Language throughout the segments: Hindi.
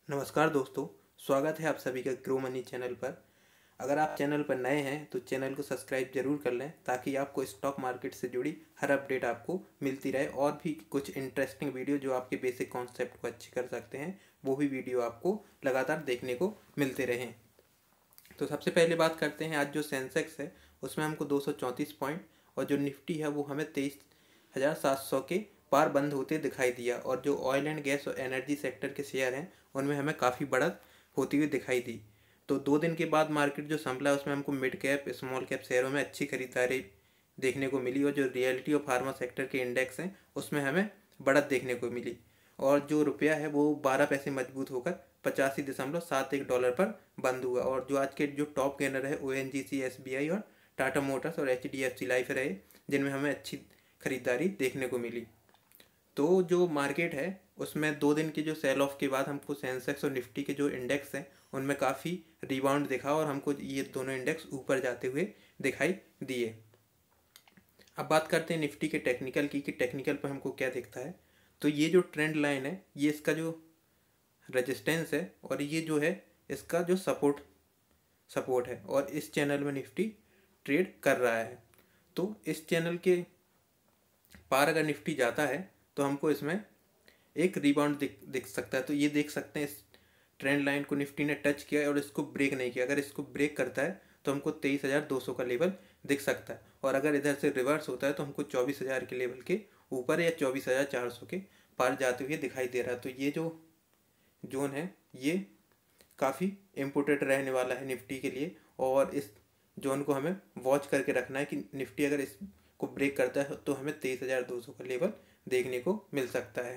नमस्कार दोस्तों, स्वागत है आप सभी का ग्रो मनी चैनल पर। अगर आप चैनल पर नए हैं तो चैनल को सब्सक्राइब जरूर कर लें ताकि आपको स्टॉक मार्केट से जुड़ी हर अपडेट आपको मिलती रहे और भी कुछ इंटरेस्टिंग वीडियो जो आपके बेसिक कॉन्सेप्ट को अच्छे कर सकते हैं वो भी वीडियो आपको लगातार देखने को मिलते रहें। तो सबसे पहले बात करते हैं, आज जो सेंसेक्स है उसमें हमको 234 पॉइंट और जो निफ्टी है वो हमें 23,700 के पार बंद होते दिखाई दिया। और जो ऑयल एंड गैस और एनर्जी सेक्टर के शेयर हैं उनमें हमें काफ़ी बढ़त होती हुई दिखाई दी। तो 2 दिन के बाद मार्केट जो संभला उसमें हमको मिड कैप स्मॉल कैप शेयरों में अच्छी खरीदारी देखने को मिली और जो रियलिटी और फार्मा सेक्टर के इंडेक्स हैं उसमें हमें बढ़त देखने को मिली। और जो रुपया है वो 12 पैसे मजबूत होकर 85.71 पर बंद हुआ। और जो आज के जो टॉप गेनर है ONGC, SBI और टाटा मोटर्स और HDFC लाइफ रहे जिनमें हमें अच्छी खरीदारी देखने को मिली। तो जो मार्केट है उसमें 2 दिन के जो सेल ऑफ के बाद हमको सेंसेक्स और निफ्टी के जो इंडेक्स हैं उनमें काफ़ी रिबाउंड दिखा और हमको ये दोनों इंडेक्स ऊपर जाते हुए दिखाई दिए। अब बात करते हैं निफ्टी के टेक्निकल की कि टेक्निकल पर हमको क्या दिखता है। तो ये जो ट्रेंड लाइन है ये इसका जो रेजिस्टेंस है और ये जो है इसका जो सपोर्ट है और इस चैनल में निफ्टी ट्रेड कर रहा है। तो इस चैनल के पार अगर निफ्टी जाता है तो हमको इसमें एक रिबाउंड दिख सकता है। तो ये देख सकते हैं इस ट्रेंड लाइन को निफ्टी ने टच किया है और इसको ब्रेक नहीं किया। अगर इसको ब्रेक करता है तो हमको 23,200 का लेवल दिख सकता है और अगर इधर से रिवर्स होता है तो हमको 24,000 के लेवल के ऊपर या 24,400 के पार जाते हुए दिखाई दे रहा है। तो ये जो जोन है ये काफ़ी इम्पोर्टेंट रहने वाला है निफ्टी के लिए और इस जोन को हमें वॉच करके रखना है कि निफ्टी अगर इसको ब्रेक करता है तो हमें 23,200 का लेवल देखने को मिल सकता है।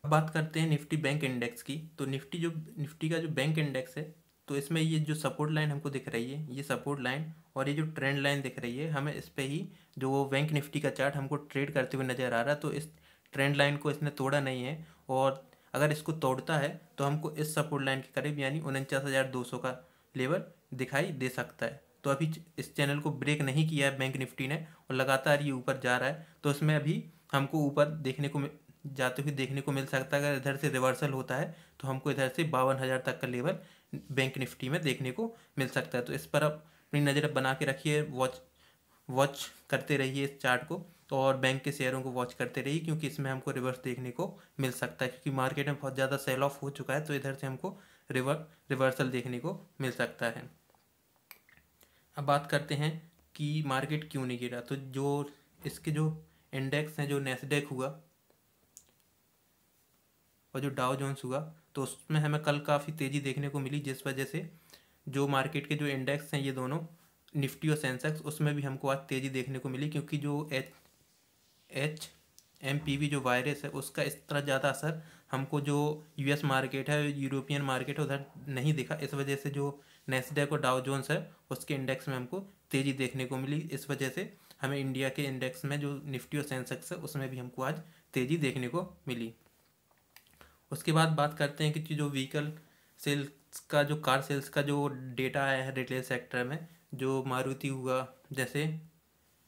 अब बात करते हैं निफ्टी बैंक इंडेक्स की। तो निफ्टी का जो बैंक इंडेक्स है तो इसमें ये जो सपोर्ट लाइन हमको दिख रही है ये सपोर्ट लाइन और ये जो ट्रेंड लाइन दिख रही है हमें इस पे ही जो बैंक निफ्टी का चार्ट हमको ट्रेड करते हुए नज़र आ रहा है। तो इस ट्रेंड लाइन को इसने तोड़ा नहीं है और अगर इसको तोड़ता है तो हमको इस सपोर्ट लाइन के करीब यानी 49,200 का लेवल दिखाई दे सकता है। तो अभी इस चैनल को ब्रेक नहीं किया है बैंक निफ्टी ने और लगातार ये ऊपर जा रहा है। तो इसमें अभी हमको ऊपर जाते हुए देखने को मिल सकता है। अगर इधर से रिवर्सल होता है तो हमको इधर से 52,000 तक का लेवल बैंक निफ्टी में देखने को मिल सकता है। तो इस पर आप अपनी नज़र बना के रखिए, वॉच करते रहिए इस चार्ट को और बैंक के शेयरों को वॉच करते रहिए क्योंकि इसमें हमको रिवर्स देखने को मिल सकता है क्योंकि मार्केट में बहुत ज़्यादा सेल ऑफ हो चुका है। तो इधर से हमको रिवर्सल देखने को मिल सकता है। अब बात करते हैं कि मार्केट क्यों नहीं गिरा। तो जो इसके जो इंडेक्स हैं, जो नैस्डैक हुआ और जो डाउ जोन्स हुआ तो उसमें हमें कल काफ़ी तेज़ी देखने को मिली जिस वजह से जो मार्केट के जो इंडेक्स हैं ये दोनों निफ्टी और सेंसेक्स उसमें भी हमको आज तेज़ी देखने को मिली क्योंकि जो HMPV जो वायरस है उसका इस तरह ज़्यादा असर हमको जो US मार्केट है, यूरोपियन मार्केट है उधर नहीं दिखा। इस वजह से जो नैस्डैक और डाउ जोन्स है उसके इंडेक्स में हमको तेज़ी देखने को मिली। इस वजह से हमें इंडिया के इंडेक्स में जो निफ्टी और सेंसेक्स है उसमें भी हमको आज तेज़ी देखने को मिली। उसके बाद बात करते हैं कि जो व्हीकल सेल्स का जो कार सेल्स का जो डेटा आया है रिटेल सेक्टर में, जो मारुति हुआ, जैसे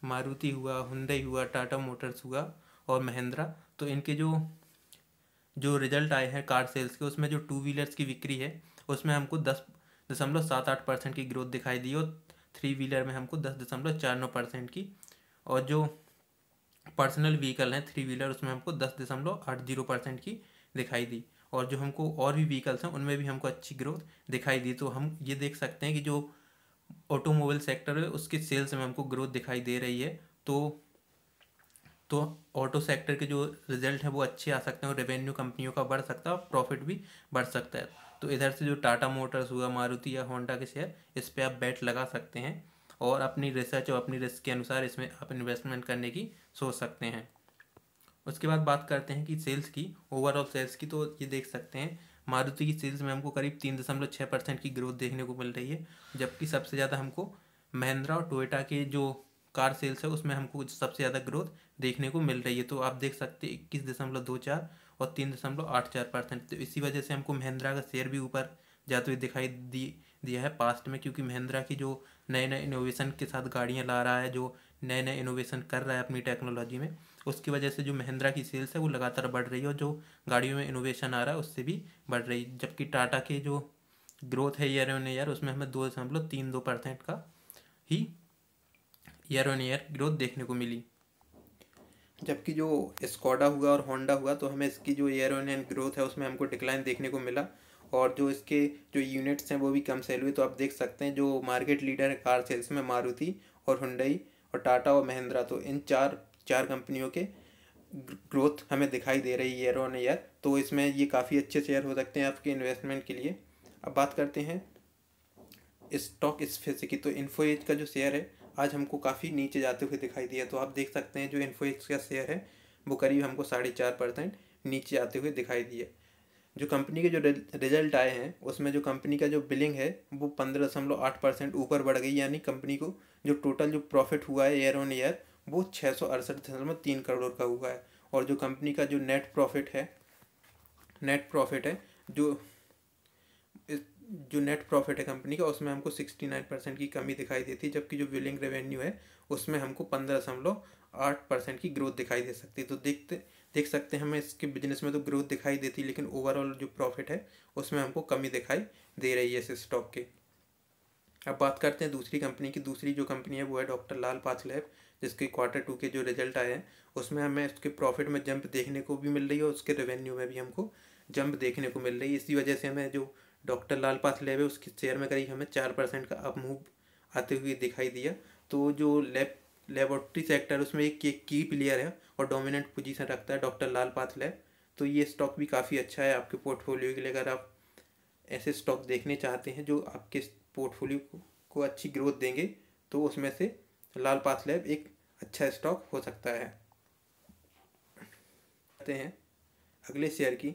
मारुति हुआ, हुंडई हुआ, टाटा मोटर्स हुआ और महिंद्रा, तो इनके जो रिजल्ट आए हैं कार सेल्स के उसमें जो 2 व्हीलर्स की बिक्री है उसमें हमको 10.78% की ग्रोथ दिखाई दी और 3 व्हीलर में हमको 10.49% की और जो पर्सनल व्हीकल हैं 3 व्हीलर उसमें हमको 10.80% की दिखाई दी और जो हमको और भी व्हीकल्स हैं उनमें भी हमको अच्छी ग्रोथ दिखाई दी। तो हम ये देख सकते हैं कि जो ऑटोमोबाइल सेक्टर है उसके सेल्स में हमको ग्रोथ दिखाई दे रही है। तो ऑटो सेक्टर के जो रिजल्ट हैं वो अच्छे आ सकते हैं और रेवेन्यू कंपनियों का बढ़ सकता है और प्रॉफिट भी बढ़ सकता है। तो इधर से जो टाटा मोटर्स हुआ, मारुति या होंडा के शेयर, इस पर आप बैट लगा सकते हैं और अपनी रिसर्च और अपनी रिस्क के अनुसार इसमें आप इन्वेस्टमेंट करने की सोच सकते हैं। उसके बाद बात करते हैं कि सेल्स की, ओवरऑल सेल्स की। तो ये देख सकते हैं मारुति की सेल्स में हमको करीब 3.6% की ग्रोथ देखने को मिल रही है, जबकि सबसे ज़्यादा हमको महिंद्रा और टोयोटा के जो कार सेल्स है उसमें हमको सबसे ज़्यादा ग्रोथ देखने को मिल रही है। तो आप देख सकते हैं 21.24 और 3.84%। तो इसी वजह से हमको महिंद्रा का शेयर भी ऊपर जाते हुए दिखाई दिया है पास्ट में, क्योंकि महिंद्रा की जो नए नए इनोवेशन के साथ गाड़ियाँ ला रहा है, जो नए नए इनोवेशन कर रहा है अपनी टेक्नोलॉजी में, उसकी वजह से जो महिंद्रा की सेल्स है वो लगातार बढ़ रही है और जो गाड़ियों में इनोवेशन आ रहा है उससे भी बढ़ रही है। जबकि टाटा के जो ग्रोथ है ईयर ऑन ईयर, उसमें हमें 2.32% का ही ईयर ऑन ईयर ग्रोथ देखने को मिली। जबकि जो स्कोडा हुआ और होंडा हुआ तो हमें इसकी जो ईयर ऑन ईयर ग्रोथ है उसमें हमको डिक्लाइन देखने को मिला, और जो इसके जो यूनिट्स हैं वो भी कम सेल हुए। तो आप देख सकते हैं जो मार्केट लीडर है कार सेल्स में, मारुति और हुंडई और टाटा और महिंद्रा, तो इन चार कंपनियों के ग्रोथ हमें दिखाई दे रही है ईयर ऑन ईयर। तो इसमें ये काफ़ी अच्छे शेयर हो सकते हैं आपके इन्वेस्टमेंट के लिए। अब बात करते हैं स्टॉक स्पेसिफिक की। तो इन्फो एज का जो शेयर है आज हमको काफ़ी नीचे जाते हुए दिखाई दिया। तो आप देख सकते हैं जो इन्फो एज का शेयर है वो करीब हमको 4.5% नीचे आते हुए दिखाई दिया। जो कंपनी के जो रिजल्ट आए हैं उसमें जो कंपनी का जो बिलिंग है वो 15.8% ऊपर बढ़ गई, यानी कंपनी को जो टोटल जो प्रॉफिट हुआ है ईयर ऑन ईयर वो 668.3 करोड़ का हुआ है। और जो कंपनी का जो नेट प्रॉफिट है जो नेट प्रॉफिट है कंपनी का उसमें हमको 69% की कमी दिखाई देती है। जबकि जो बिलिंग रेवेन्यू है उसमें हमको 15.8% की ग्रोथ दिखाई दे सकती है। तो देख सकते हैं हमें इसके बिजनेस में तो ग्रोथ दिखाई देती है, लेकिन ओवरऑल जो प्रॉफिट है उसमें हमको कमी दिखाई दे रही है इस स्टॉक के। अब बात करते हैं दूसरी कंपनी की। दूसरी जो कंपनी है वो है डॉक्टर लाल पाथलैब, जिसके Q2 के जो रिजल्ट आए हैं उसमें हमें उसके प्रॉफिट में जंप देखने को भी मिल रही है और उसके रेवेन्यू में भी हमको जंप देखने को मिल रही है। इसी वजह से हमें जो डॉक्टर लाल पाथलैब है उसके शेयर में करीब हमें 4% का अप मूव आते हुए दिखाई दिया। तो जो लेबोरेटरी सेक्टर उसमें एक की प्लेयर है और डोमिनेंट पोजीशन रखता है डॉक्टर लाल पाथलैब। तो ये स्टॉक भी काफ़ी अच्छा है आपके पोर्टफोलियो के लिए। अगर आप ऐसे स्टॉक देखने चाहते हैं जो आपके पोर्टफोलियो को अच्छी ग्रोथ देंगे तो उसमें से लाल पाथलैब एक अच्छा स्टॉक हो सकता है। कहते हैं अगले शेयर की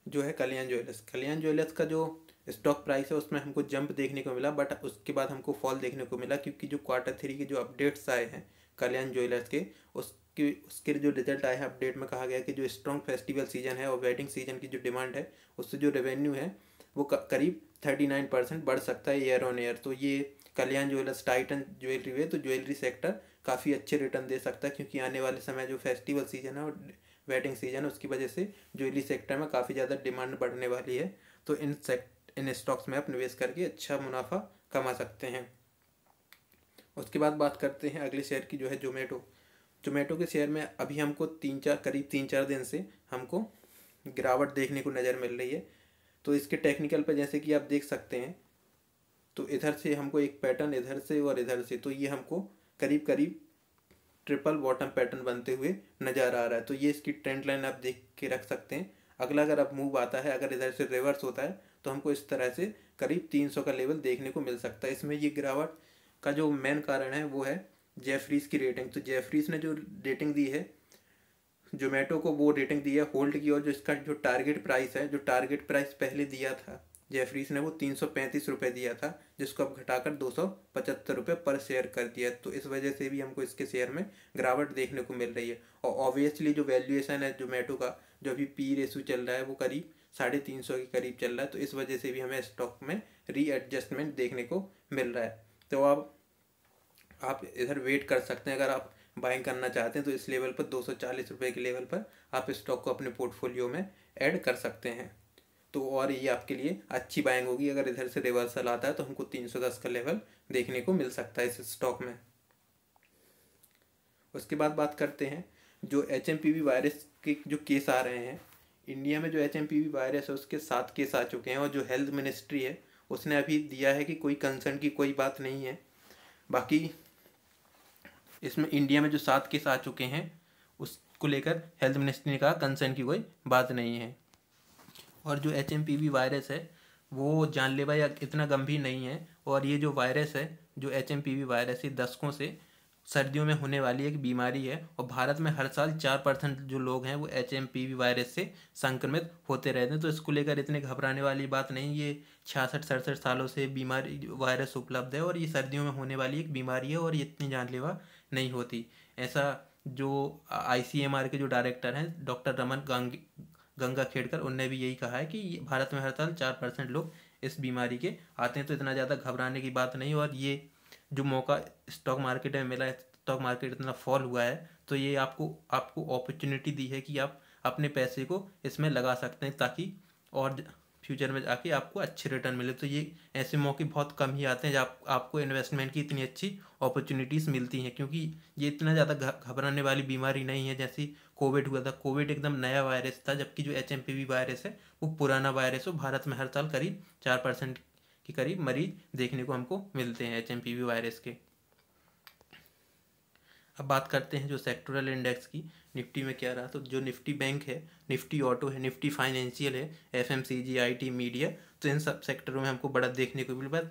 जो है कल्याण ज्वेलर्स। कल्याण ज्वेलर्स का जो स्टॉक प्राइस है उसमें हमको जंप देखने को मिला, बट उसके बाद हमको फॉल देखने को मिला, क्योंकि जो Q3 के जो अपडेट्स आए हैं कल्याण ज्वेलर्स के उसके जो रिजल्ट आए हैं अपडेट में कहा गया कि जो स्ट्रॉन्ग फेस्टिवल सीजन है और वेडिंग सीजन की जो डिमांड है उससे जो रेवेन्यू है वो करीब 39% बढ़ सकता है ईयर ऑन ईयर। तो ये कल्याण ज्वेलर्स टाइटन ज्वेलरी है तो ज्वेलरी सेक्टर काफ़ी अच्छे रिटर्न दे सकता है, क्योंकि आने वाले समय जो फेस्टिवल सीजन है और वेडिंग सीजन है उसकी वजह से ज्वेलरी सेक्टर में काफ़ी ज़्यादा डिमांड बढ़ने वाली है। तो इन स्टॉक्स में आप निवेश करके अच्छा मुनाफा कमा सकते हैं। उसके बाद बात करते हैं अगले शेयर की जो है जोमेटो के शेयर में अभी हमको करीब 3-4 दिन से हमको गिरावट देखने को नज़र मिल रही है। तो इसके टेक्निकल पे जैसे कि आप देख सकते हैं तो इधर से हमको एक पैटर्न इधर से और इधर से, तो ये हमको करीब करीब ट्रिपल बॉटम पैटर्न बनते हुए नज़र आ रहा है। तो ये इसकी ट्रेंड लाइन आप देख के रख सकते हैं। अगला अगर अब मूव आता है, अगर इधर से रिवर्स होता है तो हमको इस तरह से करीब 300 का लेवल देखने को मिल सकता है। इसमें ये गिरावट का जो मेन कारण है वो है जेफरीज की रेटिंग। तो जेफरीज ने जो रेटिंग दी है जोमेटो को वो रेटिंग दी है होल्ड की, और जो इसका जो टारगेट प्राइस पहले दिया था जेफरीज ने वो 335 रुपये दिया था, जिसको अब घटाकर 275 रुपये पर शेयर कर दिया। तो इस वजह से भी हमको इसके शेयर में गिरावट देखने को मिल रही है। और ऑब्वियसली जो वैल्यूएशन है जोमेटो का जो अभी पी रेशो चल रहा है वो करीब 350 के करीब चल रहा है। तो इस वजह से भी हमें स्टॉक में रीएडजस्टमेंट देखने को मिल रहा है। तो अब आप इधर वेट कर सकते हैं। अगर आप बाइंग करना चाहते हैं तो इस लेवल पर 240 रुपये के लेवल पर आप स्टॉक को अपने पोर्टफोलियो में ऐड कर सकते हैं। तो और ये आपके लिए अच्छी बाइंग होगी। अगर इधर से रिवर्सल आता है तो हमको 310 का लेवल देखने को मिल सकता है इस स्टॉक में। उसके बाद बात करते हैं जो HMPV वायरस के जो केस आ रहे हैं इंडिया में। जो HMPV वायरस है उसके 7 केस आ चुके हैं, और जो हेल्थ मिनिस्ट्री है उसने अभी दिया है कि कोई कंसर्न की कोई बात नहीं है। बाकी इसमें इंडिया में जो 7 केस आ चुके हैं उसको लेकर हेल्थ मिनिस्ट्री ने कहा कंसर्न की कोई बात नहीं है। और जो HMPV वायरस है वो जानलेवा या इतना गंभीर नहीं है। और ये जो वायरस है जो HMPV वायरस ये दशकों से सर्दियों में होने वाली एक बीमारी है, और भारत में हर साल 4% जो लोग हैं वो HMPV वायरस से संक्रमित होते रहते हैं। तो इसको लेकर इतने घबराने वाली बात नहीं। ये 66-67 सालों से बीमारी वायरस उपलब्ध है और ये सर्दियों में होने वाली एक बीमारी है और ये इतनी जानलेवा नहीं होती। ऐसा जो ICMR के जो डायरेक्टर हैं डॉक्टर रमन गंगाखेड़कर उनने भी यही कहा है कि भारत में हर साल 4% लोग इस बीमारी के आते हैं। तो इतना ज़्यादा घबराने की बात नहीं। और ये जो मौका स्टॉक मार्केट में मिला है स्टॉक मार्केट इतना फॉल हुआ है, तो ये आपको आपको अपॉर्चुनिटी दी है कि आप अपने पैसे को इसमें लगा सकते हैं, ताकि और फ्यूचर में जाके आपको अच्छे रिटर्न मिले। तो ये ऐसे मौके बहुत कम ही आते हैं जब आपको इन्वेस्टमेंट की इतनी अच्छी अपॉर्चुनिटीज़ मिलती हैं, क्योंकि ये इतना ज़्यादा घबराने वाली बीमारी नहीं है। जैसे कोविड हुआ था, कोविड एकदम नया वायरस था, जबकि जो HMPV वायरस है वो पुराना वायरस है। भारत में हर साल करीब 4% के करीब मरीज देखने को हमको मिलते हैं HMPV वायरस के। अब बात करते हैं जो सेक्टोरल इंडेक्स की, निफ्टी में क्या रहा। तो जो निफ्टी बैंक है, निफ्टी ऑटो है, निफ्टी फाइनेंशियल है, FMCG, IT, मीडिया, तो इन सब सेक्टरों में हमको बड़ा देखने को मिला। बस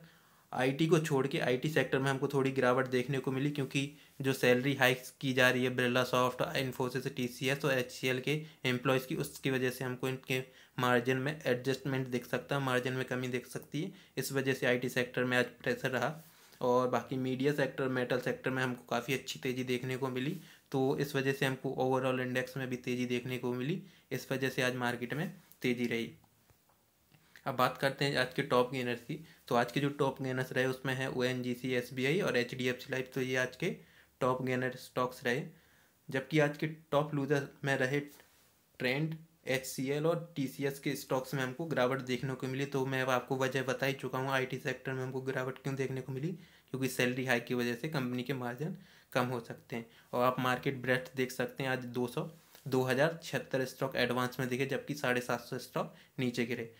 IT को छोड़ के IT सेक्टर में हमको थोड़ी गिरावट देखने को मिली, क्योंकि जो सैलरी हाइक्स की जा रही है बिरला सॉफ्ट, इन्फोसिस, TCS और HCL के एम्प्लॉयज़ की, उसकी वजह से हमको इनके मार्जिन में एडजस्टमेंट दिख सकता है, मार्जिन में कमी दिख सकती है। इस वजह से IT सेक्टर में आज प्रेशर रहा। और बाकी मीडिया सेक्टर, मेटल सेक्टर में हमको काफ़ी अच्छी तेज़ी देखने को मिली, तो इस वजह से हमको ओवरऑल इंडेक्स में भी तेज़ी देखने को मिली। इस वजह से आज मार्केट में तेज़ी रही। अब बात करते हैं आज के टॉप गेनर्स की। तो आज के जो टॉप गेनर्स रहे उसमें है ONGC, SBI और HDFC लाइफ। तो ये आज के टॉप गेनर स्टॉक्स रहे। जबकि आज के टॉप लूजर में रहे ट्रेंड, HCL और TCS के स्टॉक्स में हमको गिरावट देखने को मिली। तो मैं अब आपको वजह बता ही चुका हूँ IT सेक्टर में हमको गिरावट क्यों देखने को मिली, क्योंकि सैलरी हाइक की वजह से कंपनी के मार्जिन कम हो सकते हैं। और आप मार्केट ब्रेथ देख सकते हैं, आज 2076 स्टॉक एडवांस में दिखे, जबकि 750 स्टॉक नीचे गिरे।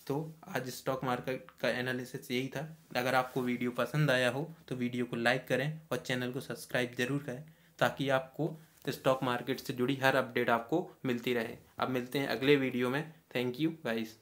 तो आज स्टॉक मार्केट का एनालिसिस यही था। अगर आपको वीडियो पसंद आया हो तो वीडियो को लाइक करें और चैनल को सब्सक्राइब जरूर करें, ताकि आपको स्टॉक मार्केट से जुड़ी हर अपडेट आपको मिलती रहे। अब मिलते हैं अगले वीडियो में। Thank you guys.